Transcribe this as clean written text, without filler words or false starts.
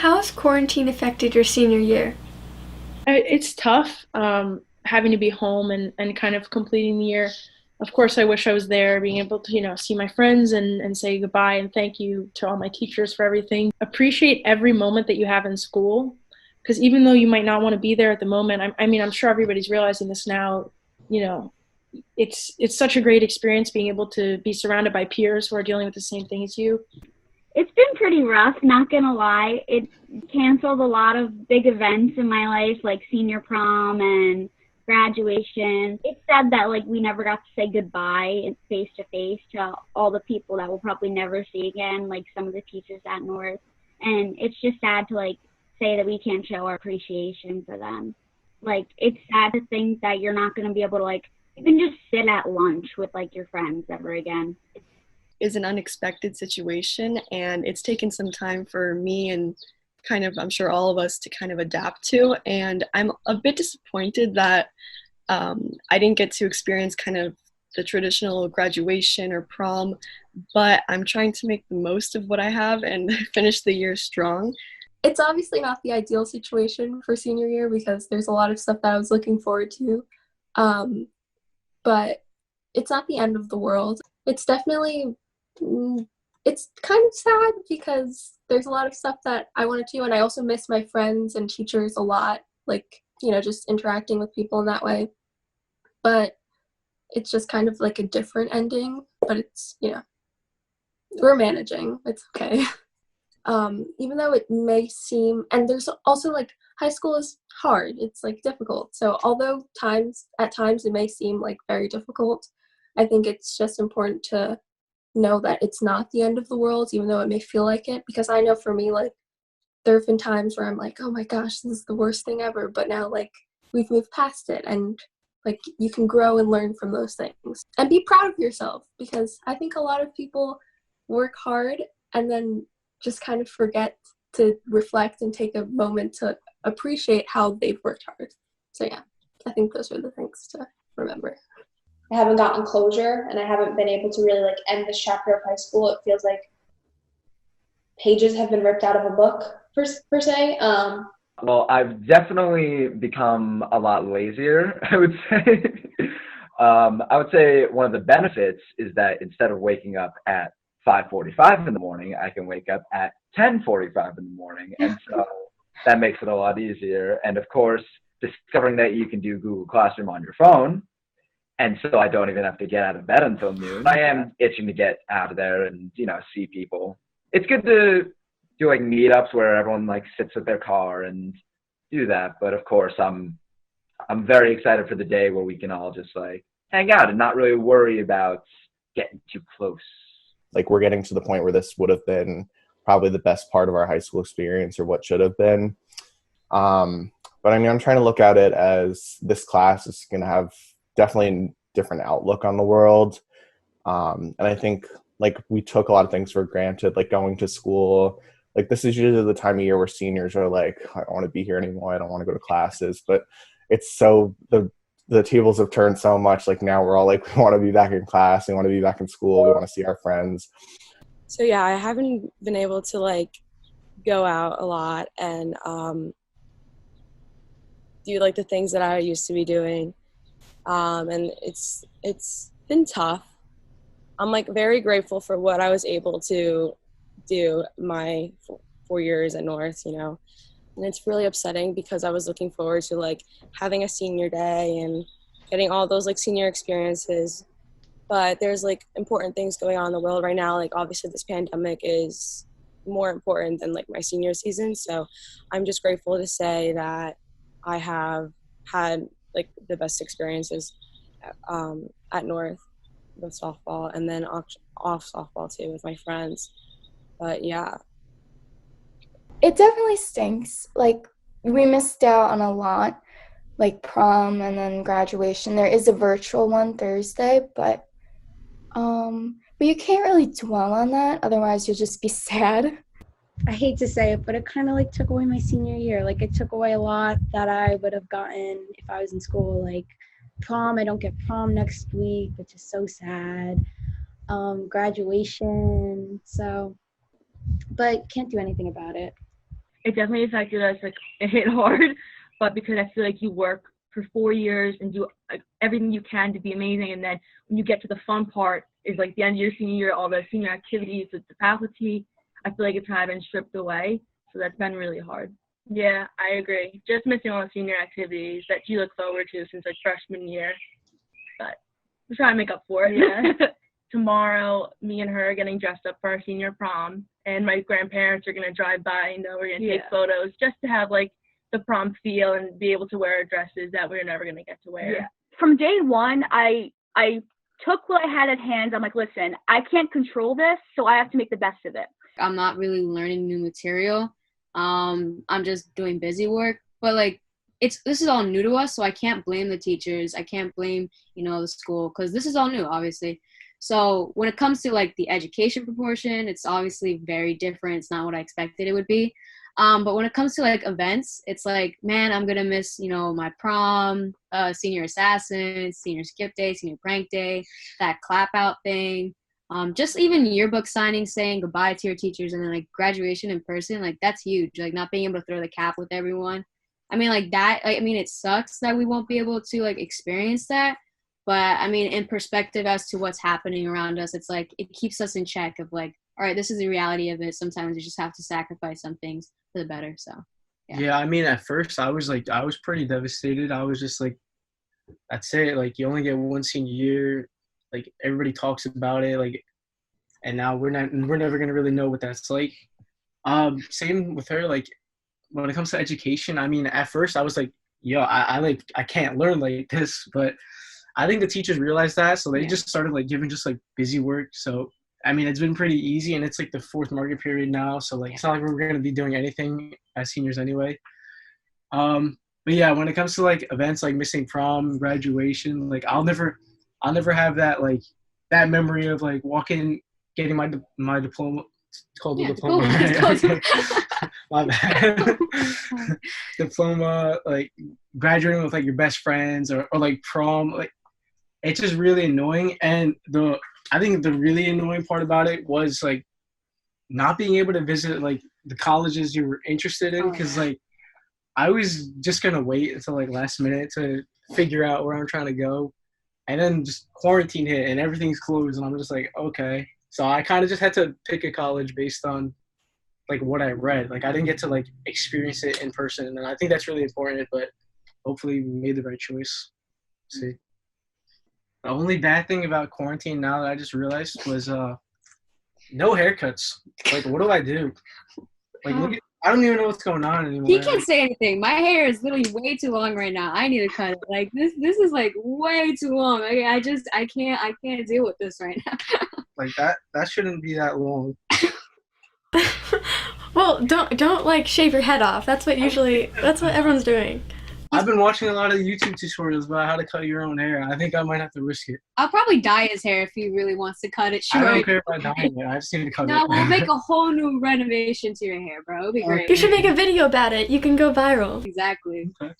How has quarantine affected your senior year? It's tough having to be home and kind of completing the year. Of course, I wish I was there, being able to, see my friends and say goodbye and thank you to all my teachers for everything. Appreciate every moment that you have in school, because even though you might not want to be there at the moment, I mean, I'm sure everybody's realizing this now. You know, it's such a great experience being able to be surrounded by peers who are dealing with the same thing as you. It's been pretty rough, not gonna lie. It canceled a lot of big events in my life, like senior prom and graduation. It's sad that like we never got to say goodbye face to face to all the people that we'll probably never see again, like some of the teachers at North. And it's just sad to like say that we can't show our appreciation for them. Like it's sad to think that you're not gonna be able to like even just sit at lunch with like your friends ever again. Is an unexpected situation, and it's taken some time for me and kind of I'm sure all of us to kind of adapt to. And I'm a bit disappointed that I didn't get to experience kind of the traditional graduation or prom, but I'm trying to make the most of what I have and finish the year strong. It's obviously not the ideal situation for senior year because there's a lot of stuff that I was looking forward to, but it's not the end of the world. It's definitely it's kind of sad because there's a lot of stuff that I wanted to, and I also miss my friends and teachers a lot, like, just interacting with people in that way. But it's just kind of like a different ending, but it's, we're managing. It's okay. Even though it may seem, and there's also like high school is hard. It's like difficult. So although at times it may seem like very difficult, I think it's just important to know that it's not the end of the world, even though it may feel like it. Because I know for me, like, there have been times where I'm like, oh my gosh, this is the worst thing ever. But now, like, we've moved past it, and like, you can grow and learn from those things and be proud of yourself. Because I think a lot of people work hard and then just kind of forget to reflect and take a moment to appreciate how they've worked hard. So yeah, I think those are the things to remember. I haven't gotten closure, and I haven't been able to really like end this chapter of high school. It feels like pages have been ripped out of a book per se. Well, I've definitely become a lot lazier, I would say. I would say one of the benefits is that instead of waking up at 5:45 in the morning, I can wake up at 10:45 in the morning. And so that makes it a lot easier. And of course, discovering that you can do Google Classroom on your phone, and so I don't even have to get out of bed until noon. I am itching to get out of there and, see people. It's good to do like meetups where everyone like sits with their car and do that. But of course, I'm very excited for the day where we can all just like hang out and not really worry about getting too close. Like, we're getting to the point where this would have been probably the best part of our high school experience, or what should have been. But I mean, I'm trying to look at it as this class is going to have definitely a different outlook on the world. And I think like we took a lot of things for granted, like going to school. Like, this is usually the time of year where seniors are like, I don't want to be here anymore. I don't want to go to classes. But it's so the tables have turned so much. Like, now we're all like, we want to be back in class. We want to be back in school. We want to see our friends. So yeah, I haven't been able to like go out a lot and do like the things that I used to be doing. And it's been tough. I'm like very grateful for what I was able to do my 4 years at North, and it's really upsetting because I was looking forward to like having a senior day and getting all those like senior experiences. But there's like important things going on in the world right now. Like, obviously this pandemic is more important than like my senior season. So I'm just grateful to say that I have had like the best experiences at North with softball, and then off softball too with my friends. But yeah. It definitely stinks. Like, we missed out on a lot, like prom and then graduation. There is a virtual one Thursday, but you can't really dwell on that. Otherwise, you'll just be sad. I hate to say it, but it kind of like took away my senior year. Like, it took away a lot that I would have gotten if I was in school. Like prom, I don't get prom next week, which is so sad. Graduation, so, but can't do anything about it. it definitely affected us. Like, it hit hard, but because I feel like you work for 4 years and do like, everything you can to be amazing, and then when you get to the fun part is like the end of your senior year, all the senior activities with the faculty. I feel like it's kind of been stripped away, so that's been really hard. Yeah, I agree. Just missing all the senior activities that you look forward to since like freshman year, but we're trying to make up for it. Yeah. Tomorrow, me and her are getting dressed up for our senior prom, and my grandparents are going to drive by, and we're going to take photos just to have like the prom feel and be able to wear dresses that we're never going to get to wear. Yeah. From day one, I took what I had at hand. I'm like, listen, I can't control this, so I have to make the best of it. I'm not really learning new material. I'm just doing busy work, but like this is all new to us, so I can't blame the teachers. I can't blame, the school, because this is all new, obviously. So when it comes to like the education proportion, it's obviously very different. It's not what I expected it would be. But when it comes to like events, it's like, man, I'm going to miss, my prom, senior assassin, senior skip day, senior prank day, that clap out thing. Just even yearbook signing, saying goodbye to your teachers, and then like graduation in person, like that's huge. Like not being able to throw the cap with everyone. I mean, like that, it sucks that we won't be able to like experience that. But I mean, in perspective as to what's happening around us, it's like it keeps us in check of like, all right, this is the reality of it. Sometimes you just have to sacrifice some things for the better. So, yeah. I mean, at first I was pretty devastated. I was just like, that's it. Like, you only get one senior year. Like, everybody talks about it. Like, and now we're never gonna really know what that's like. Same with her. Like, when it comes to education, I mean, at first I was like, yo, I can't learn like this, but I think the teachers realized that, so they just started like giving just like busy work. So I mean, it's been pretty easy, and it's like the fourth market period now, so like it's not like we're gonna be doing anything as seniors anyway. But yeah, when it comes to like events like missing prom, graduation, like I'll never have that like that memory of like walking, getting my diploma. It's called the diploma. My bad. Diploma, like graduating with like your best friends, or like prom, like it's just really annoying. And I think the really annoying part about it was like not being able to visit like the colleges you were interested in, because like I was just gonna wait until like last minute to figure out where I'm trying to go, and then just quarantine hit and everything's closed, and I'm just like, okay. So I kind of just had to pick a college based on like what I read. Like I didn't get to like experience it in person, and I think that's really important. But hopefully we made the right choice. See. The only bad thing about quarantine now that I just realized was no haircuts. Like, what do I do? Like, I don't even know what's going on anymore. He can't say anything. My hair is literally way too long right now. I need to cut it. Like this is like way too long. Like, I can't deal with this right now. Like that shouldn't be that long. Well, don't like shave your head off. That's what everyone's doing. I've been watching a lot of YouTube tutorials about how to cut your own hair. I think I might have to risk it. I'll probably dye his hair if he really wants to cut it short. I don't care if I dye it. I just need to cut it. No, we'll make a whole new renovation to your hair, bro. It'll be great. You should make a video about it. You can go viral. Exactly. Okay.